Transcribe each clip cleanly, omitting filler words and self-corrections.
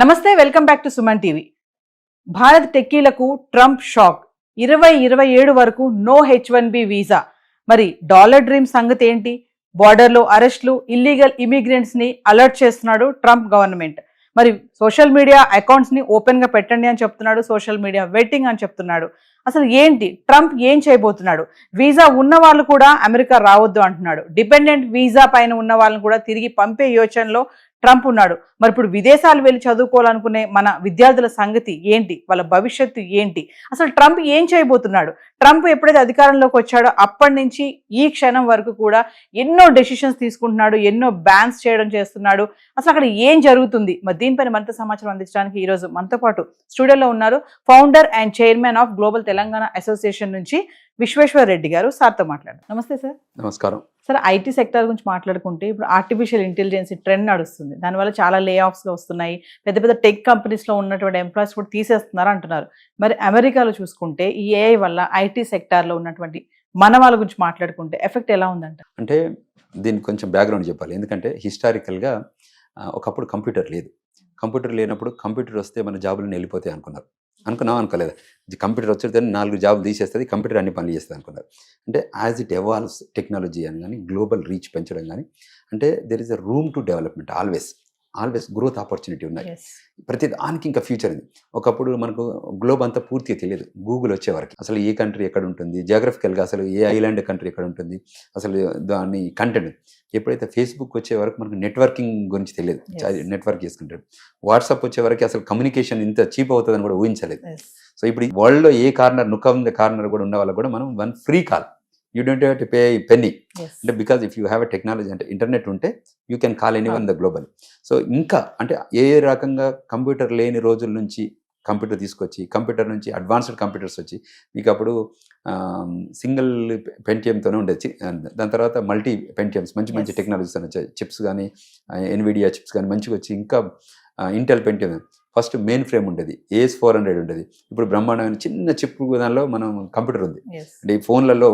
నమస్తే, welcome back to Suman TV. Bharat టెక్కీలకు Trump shock. 2027 వరకు నో H1B వీసా. మరి డాలర్ డ్రీమ్ సంగతి ఏంటి? బార్డర్లో అరెస్టులు, ఇల్లీగల్ ఇమిగ్రెంట్స్ ని అలర్ట్ చేస్తున్నాడు ట్రంప్ గవర్నమెంట్. మరి సోషల్ మీడియా అకౌంట్స్ ని ఓపెన్ గా పెట్టండి అని చెప్తున్నాడు, సోషల్ మీడియా వెట్టింగ్ అని చెప్తున్నాడు. అసలు ఏంటి ట్రంప్ ఏం చేయబోతున్నాడు? వీసా ఉన్న వాళ్ళు కూడా అమెరికా రావద్దు అంటున్నాడు. డిపెండెంట్ వీసా పైన ఉన్న వాళ్ళని కూడా తిరిగి పంపే యోచనలో ట్రంప్ ఉన్నాడు. మరి ఇప్పుడు విదేశాలు వెళ్ళి చదువుకోవాలనుకునే మన విద్యార్థుల సంగతి ఏంటి? వాళ్ళ భవిష్యత్తు ఏంటి? అసలు ట్రంప్ ఏం చేయబోతున్నాడు? ట్రంప్ ఎప్పుడైతే అధికారంలోకి వచ్చాడో అప్పటి నుంచి ఈ క్షణం వరకు కూడా ఎన్నో డెసిషన్స్ తీసుకుంటున్నాడు, ఎన్నో బ్యాన్స్ చేయడం చేస్తున్నాడు. అసలు అక్కడ ఏం జరుగుతుంది? మరి దీనిపైన మరింత సమాచారం అందించడానికి ఈరోజు మనతో పాటు స్టూడియోలో ఉన్నారు founder and chairman of global Telangana association నుంచి విశ్వేశ్వర్ రెడ్డి గారు. సార్తో మాట్లాడారు. నమస్తే సార్. నమస్కారం సార్, ఐటీ సెక్టర్ గురించి మాట్లాడుకుంటే ఇప్పుడు ఆర్టిఫిషియల్ ఇంటెలిజెన్స్ ట్రెండ్ నడుస్తుంది. దానివల్ల చాలా లే ఆఫ్స్గా వస్తున్నాయి. పెద్ద పెద్ద టెక్ కంపెనీస్లో ఉన్నటువంటి ఎంప్లాయీస్ కూడా తీసేస్తున్నారు అంటున్నారు. మరి అమెరికాలో చూసుకుంటే ఈ ఏఐ వల్ల ఐటీ సెక్టార్లో ఉన్నటువంటి మన వాళ్ళ గురించి మాట్లాడుకుంటే ఎఫెక్ట్ ఎలా ఉందంట? అంటే దీనికి కొంచెం బ్యాక్గ్రౌండ్ చెప్పాలి. ఎందుకంటే హిస్టారికల్గా ఒకప్పుడు కంప్యూటర్ లేదు. కంప్యూటర్ లేనప్పుడు కంప్యూటర్ వస్తే మన జాబులను వెళ్ళిపోతాయి అనుకోలేదు. కంప్యూటర్ వచ్చేది 4 జాబులు తీసేస్తుంది, కంప్యూటర్ అన్ని పనులు చేస్తుంది అనుకున్నారు. అంటే యాజ్ ఇట్ ఎవాల్వ్స్ టెక్నాలజీ అని కానీ గ్లోబల్ రీచ్ పెంచడం కానీ, అంటే there is a room to development. Always growth opportunity ఉన్నాయి. ప్రతి దానికి ఇంకా ఫ్యూచర్ ఉంది. ఒకప్పుడు మనకు గ్లోబ్ అంతా పూర్తిగా తెలియదు. గూగుల్ వచ్చే వరకు అసలు ఏ కంట్రీ ఎక్కడ ఉంటుంది, జియోగ్రఫికల్గా అసలు ఏ ఐలాండ్ కంట్రీ ఎక్కడ ఉంటుంది, అసలు దాని కంటెంట్. ఎప్పుడైతే ఫేస్బుక్ వచ్చే వరకు మనకు నెట్వర్కింగ్ గురించి తెలియదు, నెట్వర్క్ చేసుకుంటాడు. వాట్సాప్ వచ్చే వరకు అసలు కమ్యూనికేషన్ ఇంత చీప్ అవుతుందని కూడా ఊహించలేదు. సో ఇప్పుడు ఈ వరల్డ్లో ఏ కార్నర్, కార్నర్ కూడా ఉన్న వాళ్ళకి కూడా మనం 1 free call, you don't have to pay penny. అంటే because if you have a technology, అంటే ఇంటర్నెట్ ఉంటే you can call anyone the global. So ఇంకా అంటే ఏ రకంగా కంప్యూటర్ లేని రోజుల నుంచి కంప్యూటర్ తీసుకొచ్చి, కంప్యూటర్ నుంచి అడ్వాన్స్డ్ కంప్యూటర్స్ వచ్చి, మీకు అప్పుడు సింగిల్ పెంటియంతోనే ఉండేది. దాని తర్వాత మల్టీ పెంటియమ్స్, మంచి టెక్నాలజీస్ వచ్చాయి. చిప్స్ కానీ ఎన్విడియా చిప్స్ కానీ మంచిగా వచ్చి, ఇంకా Intel Pentium. First main frame ఉండేది, AS400 ఉండేది. ఇప్పుడు బ్రహ్మాండమైన చిన్న చిప్ దానిలో మనం కంప్యూటర్ ఉంది. అంటే ఈ ఫోన్లలో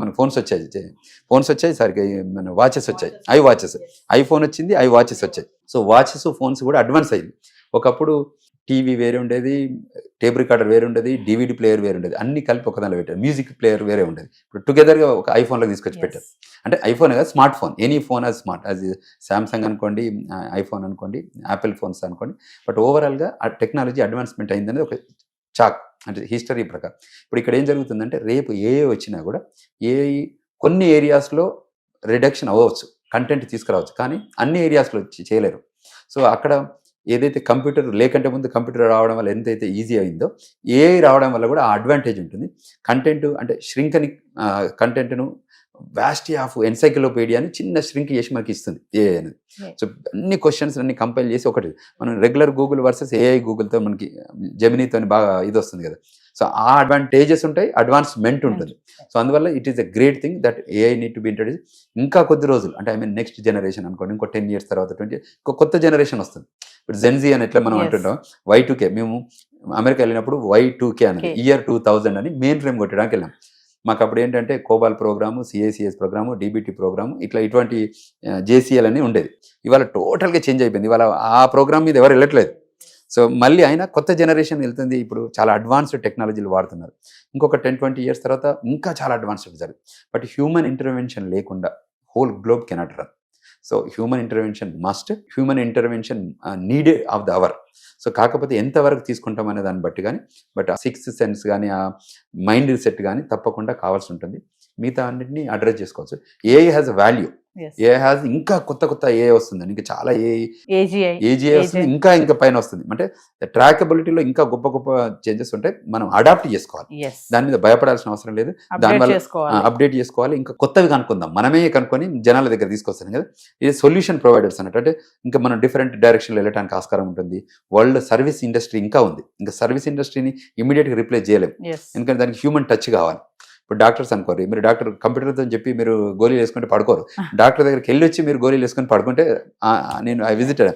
మన ఫోన్స్ వచ్చాయి సరిగ్గా మన వాచెస్ వచ్చాయి, ఐఫోన్ వచ్చింది, వాచెస్ వచ్చాయి. సో వాచెస్, ఫోన్స్ కూడా అడ్వాన్స్ అయ్యింది. ఒకప్పుడు టీవీ వేరే ఉండేది, టేప్ రికార్డర్ వేరే ఉండేది, DVD ప్లేయర్ వేరే ఉండేది, అన్ని కలిపి ఒకదానిలో పెట్టారు. మ్యూజిక్ ప్లేయర్ వేరే ఉండేది. ఇప్పుడు టుగెదర్గా ఒక ఐఫోన్లో తీసుకొచ్చి పెట్టారు. అంటే ఐఫోన్ కదా, స్మార్ట్ ఫోన్, ఎనీ ఫోన్ అది స్మార్ట్. అది శాంసంగ్ అనుకోండి, ఐఫోన్ అనుకోండి, యాపిల్ ఫోన్స్ అనుకోండి. బట్ ఓవరాల్గా ఆ టెక్నాలజీ అడ్వాన్స్మెంట్ అయిందనేది ఒక చాక్, అంటే హిస్టరీ ప్రకారం. ఇప్పుడు ఇక్కడ ఏం జరుగుతుందంటే, రేపు ఏఐ వచ్చినా కూడా ఏఐ కొన్ని ఏరియాస్లో రిడక్షన్ అవ్వచ్చు, కంటెంట్ తీసుకురావచ్చు, కానీ అన్ని ఏరియాస్లో చేయలేరు. సో అక్కడ ఏదైతే కంప్యూటర్ లేకంటే ముందు కంప్యూటర్ రావడం వల్ల ఎంతైతే ఈజీ అయిందో, ఏఐ రావడం వల్ల కూడా ఆ అడ్వాంటేజ్ ఉంటుంది. కంటెంట్ అంటే ష్రింకని కంటెంట్ను వ్యాస్టీ ఆఫ్ ఎన్సైక్లోపీడియాని చిన్న ష్రింక్ చేసి మనకి ఇస్తుంది ఏఐ అనేది. సో అన్ని క్వశ్చన్స్ అన్ని కంపైల్ చేసి ఒకటి మనం రెగ్యులర్ గూగుల్ వర్సెస్ ఏఐ గూగుల్తో మనకి జెమినీతో బాగా ఇది వస్తుంది కదా. సో ఆ అడ్వాంటేజెస్ ఉంటాయి, అడ్వాన్స్మెంట్ ఉంటుంది. సో అందువల్ల it is a great thing that AI need to be introduce. ఇంకా కొద్ది రోజులు, అంటే నెక్స్ట్ జనరేషన్ అనుకోండి, ఇంకో 10 years తర్వాత 20, ఇంకో కొత్త జనరేషన్ వస్తుంది. ఇప్పుడు జెన్జీ అని ఎట్లా మనం అంటుంటాం, Y2K. మేము అమెరికా వెళ్ళినప్పుడు Y2K అనేది ఇయర్ 2000 అని మెయిన్ ఫ్రేమ్ కొట్టడానికి వెళ్ళాం. మాకు అప్పుడు ఏంటంటే COBOL program, CACS program, DBT program, ఇటువంటి JCL అని ఉండేది. ఇవాళ టోటల్గా చేంజ్ అయిపోయింది. ఇవాళ ఆ ప్రోగ్రామ్ మీద ఎవరు వెళ్ళట్లేదు. సో మళ్ళీ అయినా కొత్త జనరేషన్ వెళ్తుంది. ఇప్పుడు చాలా అడ్వాన్స్డ్ టెక్నాలజీలు వాడుతున్నారు. ఇంకొక 10-20 years తర్వాత ఇంకా చాలా అడ్వాన్స్డ్ జరుగుతుంది. బట్ హ్యూమన్ ఇంటర్వెన్షన్ లేకుండా whole globe cannot run. So human intervention needed of the hour. So కాకపోతే ఎంతవరకు తీసుకుంటాం అనే దాన్ని బట్టి కానీ, బట్ ఆ 6th sense కానీ, ఆ మైండ్ సెట్ కానీ తప్పకుండా కావాల్సి ఉంటుంది. మిగతా అన్నింటినీ అడ్రస్ చేసుకోవచ్చు. AI has a value. AI has ఇంకా కొత్త ఏఐ వస్తుంది, ఇంకా చాలా ఏజీఐ వస్తుంది, ఇంకా పైన వస్తుంది. అంటే ట్రాకబిలిటీలో ఇంకా గొప్ప చేంజెస్ ఉంటాయి. మనం అడాప్ట్ చేసుకోవాలి, దాని మీద భయపడాల్సిన అవసరం లేదు. దానివల్ల అప్డేట్ చేసుకోవాలి, ఇంకా కొత్తవి కనుక్కుందాం, మనమే కనుక్కొని జనాల దగ్గర తీసుకొస్తాం కదా. ఇది సొల్యూషన్ ప్రొవైడర్స్ అన్నట్టు. అంటే ఇంకా మనం డిఫరెంట్ డైరెక్షన్లో వెళ్ళడానికి ఆస్కారం ఉంటుంది. వరల్డ్ సర్వీస్ ఇండస్ట్రీ ఇంకా ఉంది. ఇంకా సర్వీస్ ఇండస్ట్రీని ఇమీడియట్గా రిప్లేస్ చేయలేము, ఎందుకంటే దానికి హ్యూమన్ టచ్ కావాలి. ఇప్పుడు డాక్టర్స్ అనుకోరు, మీరు డాక్టర్ కంప్యూటర్తో చెప్పి మీరు గోళీలు వేసుకుంటే పడుకోరు. డాక్టర్ దగ్గరికి వెళ్ళి వచ్చి మీరు గోళీలు వేసుకొని పడుకుంటే, నేను విజిటర్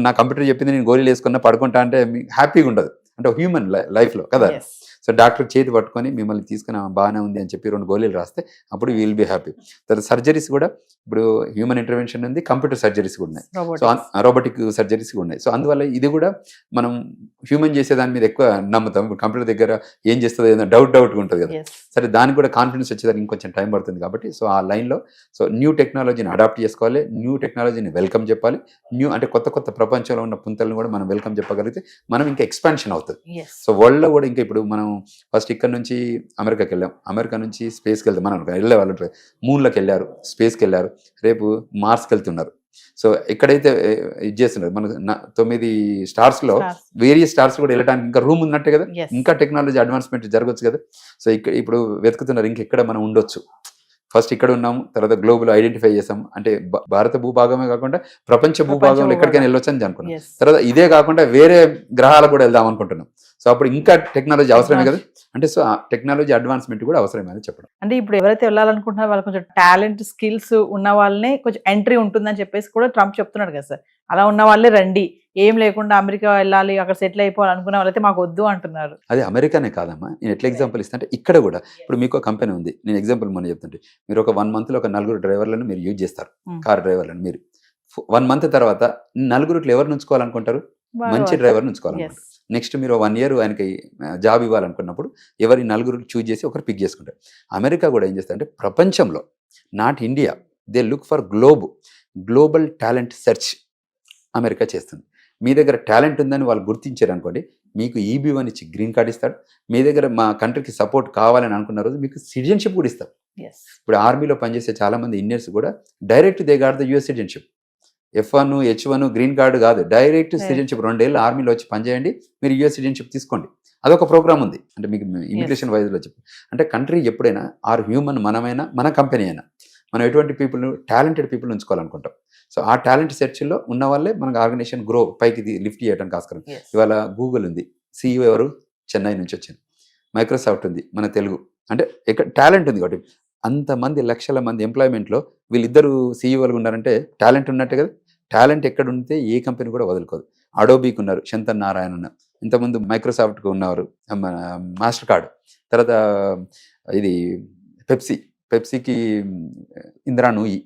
నా కంప్యూటర్ చెప్పింది నేను గోళీలు వేసుకున్నా పడుకుంటా అంటే మీకు హ్యాపీగా ఉండదు. అంటే హ్యూమన్ లైఫ్లో కదా. సో డాక్టర్ చేతి పట్టుకొని మిమ్మల్ని తీసుకుని బాగానే ఉంది అని చెప్పి 2 గోళీలు రాస్తే అప్పుడు విల్ బి హ్యాపీ. తర్వాత సర్జరీస్ కూడా ఇప్పుడు హ్యూమన్ ఇంటర్వెన్షన్ ఉంది, కంప్యూటర్ సర్జరీస్ కూడా ఉన్నాయి, సో రోబోటిక్ సర్జరీస్ కూడా ఉన్నాయి. సో అందువల్ల ఇది కూడా మనం హ్యూమన్ చేసే దాని మీద ఎక్కువ నమ్ముతాం. ఇప్పుడు కంప్యూటర్ దగ్గర ఏం చేస్తుందో ఏదో డౌట్గా ఉంటుంది కదా, సరే దానికి కూడా కాన్ఫిడెన్స్ వచ్చేదానికి ఇంకొంచెం టైం పడుతుంది. కాబట్టి సో ఆ లైన్లో సో న్యూ టెక్నాలజీని అడాప్ట్ చేసుకోవాలి, న్యూ టెక్నాలజీని వెల్కమ్ చెప్పాలి, న్యూ అంటే కొత్త కొత్త ప్రపంచంలో ఉన్న పుంతలను కూడా మనం వెల్కమ్ చెప్పగలిగితే మనం ఇంకా ఎక్స్పాన్షన్ అవుతుంది. సో వరల్డ్లో కూడా ఇంకా ఇప్పుడు మనం ఫస్ట్ ఇక్కడ నుంచి అమెరికాకి వెళ్ళాం, అమెరికా నుంచి స్పేస్కి వెళ్తాం, మనం వెళ్ళే వాళ్ళు ఉంటారు, మూన్లోకి వెళ్ళారు, స్పేస్కి వెళ్ళారు, రేపు మార్స్కి వెళ్తున్నారు. సో ఎక్కడైతే ఇది చేస్తున్నారు మన 9 స్టార్స్లో వేరియస్ స్టార్స్ కూడా వెళ్ళడానికి ఇంకా రూమ్ ఉన్నట్టే కదా, ఇంకా టెక్నాలజీ అడ్వాన్స్మెంట్ జరగచ్చు కదా. సో ఇక్కడ ఇప్పుడు వెతుకుతున్నారు ఇంకెక్కడ మనం ఉండొచ్చు. ఫస్ట్ ఇక్కడ ఉన్నాము, తర్వాత గ్లోబల్ ఐడెంటిఫై చేసాం, అంటే భారత భూభాగమే కాకుండా ప్రపంచ భూభాగంలో ఎక్కడికైనా వెళ్ళొచ్చు అని అనుకున్నాం. తర్వాత ఇదే కాకుండా వేరే గ్రహాలకు కూడా వెళ్దాం అనుకుంటున్నాం. సో అప్పుడు ఇంకా టెక్నాలజీ అవసరమే కదా, అంటే సో ఆ టెక్నాలజీ అడ్వాన్స్మెంట్ కూడా అవసరమే అని చెప్పడం. అంటే ఇప్పుడు ఎవరైతే వెళ్ళాలనుకుంటున్నారో వాళ్ళు కొంచెం టాలెంట్ స్కిల్స్ ఉన్న వాళ్ళనే కొంచెం ఎంట్రీ ఉంటుందని చెప్పేసి కూడా ట్రంప్ చెప్తున్నాడు కదా సార్. అలా ఉన్న వాళ్ళే రండి, ఏం లేకుండా అమెరికా వెళ్ళాలి అక్కడ సెటిల్ అయిపోవాలి అనుకునే వాళ్ళైతే మాకు వద్దు అంటున్నారు. అది అమెరికానే కాదమ్మా, నేను ఎట్లా ఎగ్జాంపుల్ ఇస్తాను అంటే ఇక్కడ కూడా ఇప్పుడు మీకు ఒక కంపెనీ ఉంది, నేను ఎగ్జాంపుల్ మనం చెప్తుంటే మీరు ఒక 1 మంత్లో ఒక 4 డ్రైవర్లను మీరు యూజ్ చేస్తారు, కార్ డ్రైవర్లను. మీరు 1 మంత్ తర్వాత 4 ఎవరు ఉంచుకోవాలనుకుంటారు? మంచి డ్రైవర్ని ఉంచుకోవాలనుకుంటారు. నెక్స్ట్ మీరు 1 ఇయర్ ఆయనకి జాబ్ ఇవ్వాలనుకున్నప్పుడు ఎవరి 4 చూజ్ చేసి ఒకరు పిక్ చేసుకుంటారు. అమెరికా కూడా ఏం చేస్తారంటే ప్రపంచంలో, not India, they look for global talent search America చేస్తుంది. మీ దగ్గర టాలెంట్ ఉందని వాళ్ళు గుర్తించారు అనుకోండి, మీకు EB1 ఇచ్చి గ్రీన్ కార్డ్ ఇస్తారు. మీ దగ్గర మా కంట్రీకి సపోర్ట్ కావాలని అనుకున్న రోజు మీకు సిటిజన్షిప్ కూడా ఇస్తారు. ఇప్పుడు ఆర్మీలో పనిచేసే చాలా మంది ఇండియన్స్ కూడా direct they got the US citizenship. F1 H1 green card కాదు, డైరెక్ట్ సిటిజన్షిప్. 2 ఏళ్ళు ఆర్మీలో వచ్చి పనిచేయండి, మీరు US సిటిజన్షిప్ తీసుకోండి. అదొక ప్రోగ్రామ్ ఉంది, అంటే మీకు ఇమిగ్రేషన్ వైజ్లో చెప్పి. అంటే కంట్రీ ఎప్పుడైనా ఆర్ హ్యూమన్, మనమైనా మన కంపెనీ అయినా, మనం ఎటువంటి పీపుల్, టాలెంటెడ్ పీపుల్ ఉంచుకోవాలనుకుంటాం. సో ఆ టాలెంట్ సెర్చ్లో ఉన్న వాళ్ళే మనకు ఆర్గనైజేషన్ గ్రో పైకి లిఫ్ట్ చేయడానికి ఆస్కారం. ఇవాళ గూగుల్ ఉంది, CEO ఎవరు? చెన్నై నుంచి వచ్చింది. మైక్రోసాఫ్ట్ ఉంది, మన తెలుగు. అంటే ఇక్కడ టాలెంట్ ఉంది కాబట్టి అంతమంది లక్షల మంది ఎంప్లాయ్మెంట్లో వీళ్ళిద్దరు CEOలు ఉన్నారంటే టాలెంట్ ఉన్నట్టే కదా. టాలెంట్ ఎక్కడ ఉంటే ఏ కంపెనీ కూడా వదులుకోదు. అడోబీకి ఉన్నారు శంతన్ నారాయణ ఉన్నారు, ఇంతకుముందు మైక్రోసాఫ్ట్కి ఉన్నారు మాస్టర్ కార్డ్, తర్వాత ఇది పెప్సీకి Indira Nooyi.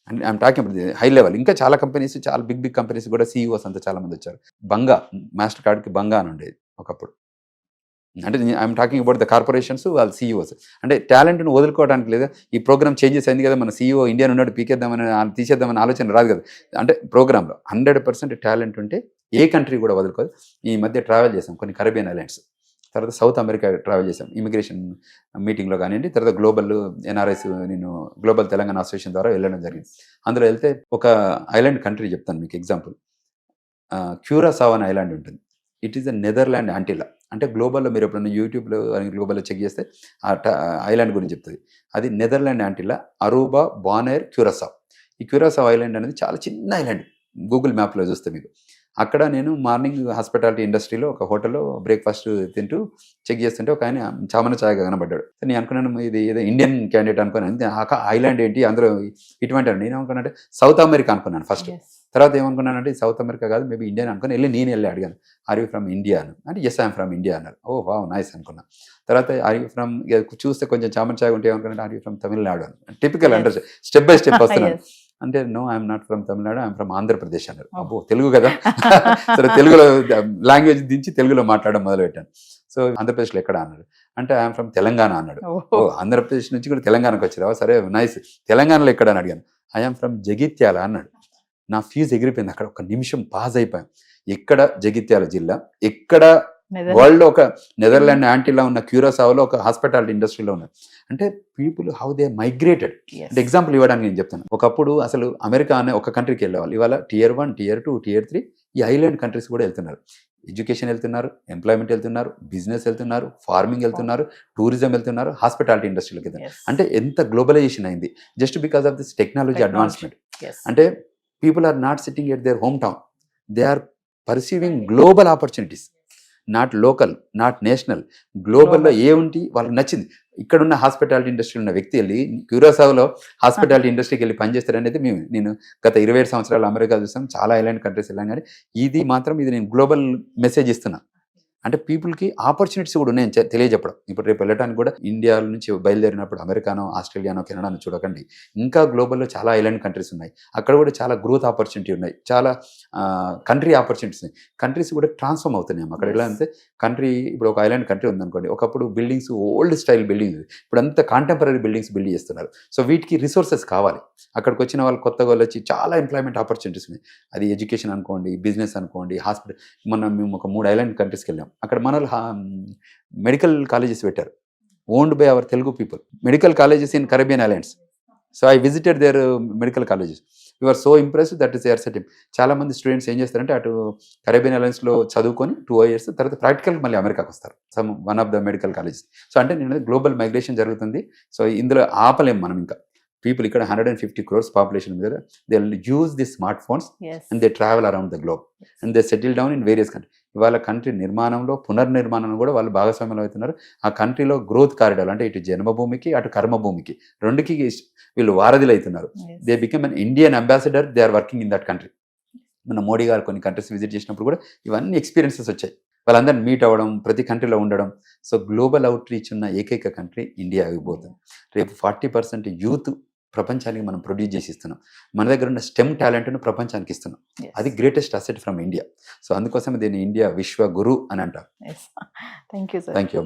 And I'm talking about high level. ఇంకా చాలా కంపెనీస్, చాలా బిగ్ కంపెనీస్ కూడా CEOs అంతా చాలా మంది వచ్చారు. బంగా, మాస్టర్ కార్డ్కి బంగా అని ఉండేది ఒకప్పుడు. అంటే I'm talking about the corporations, వాళ్ళ CEOs. అంటే టాలెంట్ను వదులుకోవడానికి లేదా, ఈ ప్రోగ్రామ్ చేంజెస్ అయింది కదా, మన CEO ఇండియన్ ఉన్నాడు పీకేద్దామని తీసేద్దామని ఆలోచన రాదు కదా. అంటే ప్రోగ్రాంలో 100% టాలెంట్ ఉంటే ఏ కంట్రీ కూడా వదులుకోదు. ఈ మధ్య ట్రావెల్ చేసాం కొన్ని కరేబియన్ ఐలాండ్స్, తర్వాత సౌత్ అమెరికా ట్రావెల్ చేసాం ఇమిగ్రేషన్ మీటింగ్లో కానివ్వండి, తర్వాత గ్లోబల్ NRIs, నేను గ్లోబల్ తెలంగాణ అసోసియేషన్ ద్వారా వెళ్ళడం జరిగింది. అందులో వెళ్తే ఒక ఐలాండ్ కంట్రీ చెప్తాను మీకు ఎగ్జాంపుల్. క్యూరాసావ్ అనే ఐలాండ్ ఉంటుంది. It is the Netherland Antilles. అంటే గ్లోబల్లో మీరు ఎప్పుడైనా యూట్యూబ్లో గ్లోబల్లో చెక్ చేస్తే ఆ ఐలాండ్ గురించి చెప్తుంది. అది నెదర్లాండ్ యాంటిల్లా, అరూబా, బానైర్, క్యూరాసావ్. ఈ క్యూరాసావ్ ఐలాండ్ అనేది చాలా చిన్న ఐలాండ్, గూగుల్ మ్యాప్లో చూస్తే మీకు. అక్కడ నేను మార్నింగ్ హాస్పిటాలిటీ ఇండస్ట్రీలో ఒక హోటల్లో బ్రేక్ఫాస్ట్ తింటూ చెక్ చేస్తుంటే ఒక ఆయన చామన ఛాయగా కనబడ్డాడు. నేను అనుకున్నాను ఇది ఏదో ఇండియన్ క్యాండిడేట్ అనుకున్నాను. ఐలాండ్ ఏంటి అందులో ఇటువంటి, నేను అనుకున్నానంటే సౌత్ అమెరికా అనుకున్నాను ఫస్ట్. తర్వాత ఏమనుకున్నానంటే సౌత్ అమెరికా కాదు, మేబీ ఇండియన్ అనుకుని నేను అడిగాను, ఆర్ యూ ఫ్రమ్ ఇండియా అని. అంటే ఎస్ ఐఎమ్ ఫ్రమ్ ఇండియా అన్నారు. ఓ వావ్ నైస్ అనుకున్నా. తర్వాత ఆర్ యూ ఫ్రమ్, చూస్తే కొంచెం చామన్ ఛాయ్ ఉంటే ఏమనుకున్నాను, ఆర్ యూ ఫ్రమ్ తమిళనాడు అని. టిపికల్ అంటే స్టెప్ బై స్టెప్ వస్తున్నాను. అంటే no I'm not from Tamil Nadu, I'm from Andhra Pradesh అన్నారు. అబ్బో తెలుగు కదా. సరే తెలుగులో లాంగ్వేజ్ దించి తెలుగులో మాట్లాడడం మొదలుపెట్టాను. సో ఆంధ్రప్రదేశ్లో ఎక్కడ అన్నాడు, అంటే ఐఎమ్ ఫ్రమ్ తెలంగాణ అన్నాడు. ఓ ఆంధ్రప్రదేశ్ నుంచి కూడా తెలంగాణకు వచ్చారా, సరే నైస్. తెలంగాణలో ఎక్కడ అని అడిగాను. ఐఎమ్ ఫ్రమ్ జగిత్యాల అన్నాడు. నా ఫీజు ఎగిరిపోయింది. అక్కడ ఒక నిమిషం పాజ్ అయిపోయాం. ఎక్కడ జగిత్యాల జిల్లా, ఎక్కడ వరల్డ్ ఒక నెదర్లాండ్ యాంటీలా ఉన్న క్యూరాసావ్లో ఒక హాస్పిటాలిటీ ఇండస్ట్రీలో ఉన్నారు. అంటే పీపుల్ హౌ దే మైగ్రేటెడ్. అంటే ఎగ్జాంపుల్ ఇవ్వడానికి నేను చెప్తాను. ఒకప్పుడు అసలు అమెరికా అనే ఒక కంట్రీకి వెళ్ళేవాళ్ళు, ఇవాళ Tier 1, Tier 2, Tier 3 ఈ ఐలాండ్ కంట్రీస్ కూడా వెళ్తున్నారు. ఎడ్యుకేషన్ వెళ్తున్నారు, ఎంప్లాయ్మెంట్ వెళ్తున్నారు, బిజినెస్ వెళ్తున్నారు, ఫార్మింగ్ వెళ్తున్నారు, టూరిజం వెళ్తున్నారు, హాస్పిటాలిటీ ఇండస్ట్రీలోకి వెళ్తున్నారు. అంటే ఎంత గ్లోబలైజేషన్ అయింది just because of this technology advancement. అంటే people are not sitting at their hometown, they are perceiving global opportunities, not local, not national, గ్లోబల్లో ఏ ఉంటే వాళ్ళకి నచ్చింది. ఇక్కడున్న హాస్పిటాలిటీ ఇండస్ట్రీలో ఉన్న వ్యక్తి వెళ్ళి క్యూరాసావ్లో హాస్పిటాలిటీ ఇండస్ట్రీకి వెళ్ళి పనిచేస్తారనేది నేను గత 27 సంవత్సరాలు అమెరికా చూస్తాం, చాలా ఐలాండ్ కంట్రీస్ వెళ్ళాం. కానీ ఇది మాత్రం నేను గ్లోబల్ మెసేజ్ ఇస్తున్నా. అంటే పీపుల్కి ఆపర్చునిటీస్ కూడా ఉన్నాయని తెలియజెప్పడం. ఇప్పుడు రేపు వెళ్ళడానికి కూడా ఇండియా నుంచి బయలుదేరినప్పుడు అమెరికానో, ఆస్ట్రేలియానో, కెనడానో చూడకండి, ఇంకా గ్లోబల్లో చాలా ఐలాండ్ కంట్రీస్ ఉన్నాయి. అక్కడ కూడా చాలా గ్రోత్ ఆపర్చునిటీ ఉన్నాయి, చాలా కంట్రీ ఆపర్చునిటీస్ ఉన్నాయి. కంట్రీస్ కూడా ట్రాన్స్ఫార్మ్ అవుతున్నాయి. అక్కడ ఎలా అంటే కంట్రీ, ఇప్పుడు ఒక ఐలాండ్ కంట్రీ ఉందనుకోండి, ఒకప్పుడు బిల్డింగ్స్ ఓల్డ్ స్టైల్ బిల్డింగ్స్, ఇప్పుడు అంతా కాంటెంపరీ బిల్డింగ్స్ బిల్డ్ చేస్తున్నారు. సో వీటికి రిసోర్సెస్ కావాలి. అక్కడికి వచ్చిన వాళ్ళు కొత్తగా వాళ్ళు వచ్చి చాలా ఎంప్లాయ్మెంట్ ఆపర్చునిటీస్ ఉన్నాయి. అది ఎడ్యుకేషన్ అనుకోండి, బిజినెస్ అనుకోండి, హాస్పిటల్. మేము ఒక 3 ఐలాండ్ కంట్రీస్కి వెళ్ళాం. అక్కడ మన మెడికల్ కాలేజెస్ పెట్టారు, owned by our Telugu people. Medical colleges in Caribbean islands. So I visited there medical colleges. You are so impressed that is there setting. చాలా మంది స్టూడెంట్స్ ఏం చేస్తారంటే అటు కరేబియన్ ఐలాండ్స్లో చదువుకొని 2 years తర్వాత ప్రాక్టికల్ మళ్ళీ అమెరికాకి వస్తారు, one of the medical colleges. So అంటే నేను గ్లోబల్ మైగ్రేషన్ జరుగుతుంది. సో ఇందులో ఆపలేం మనం. ఇంకా పీపుల్ ఇక్కడ 150 crores పాపులేషన్ మీద, they use the smart phones and they travel around the globe and they settle down in various country. ఇవాళ కంట్రీ నిర్మాణంలో, పునర్నిర్మాణంలో కూడా వాళ్ళు భాగస్వామ్యం అవుతున్నారు. ఆ కంట్రీలో గ్రోత్ కారిడార్, అంటే ఇటు జన్మభూమికి అటు కర్మభూమికి రెండుకి వీళ్ళు వారధులు అవుతున్నారు. They become an Indian ambassador, they are working in that country. మన మోడీ గారు కొన్ని కంట్రీస్ విజిట్ చేసినప్పుడు కూడా ఇవన్నీ ఎక్స్పీరియన్సెస్ వచ్చాయి. వాళ్ళందరినీ మీట్ అవ్వడం, ప్రతి కంట్రీలో ఉండడం. సో గ్లోబల్ అవుట్ రీచ్ ఉన్న ఏకైక కంట్రీ ఇండియా అయిపోతుంది. రేపు 40% యూత్ ప్రపంచానికి మనం ప్రొడ్యూస్ చేసి ఇస్తున్నాం. మన దగ్గర ఉన్న స్టెమ్ టాలెంట్ను ప్రపంచానికి ఇస్తున్నాం. అది greatest asset from India. So అందుకోసం దీన్ని ఇండియా విశ్వ గురు అని అంటారు. Thank you sir. Thank you.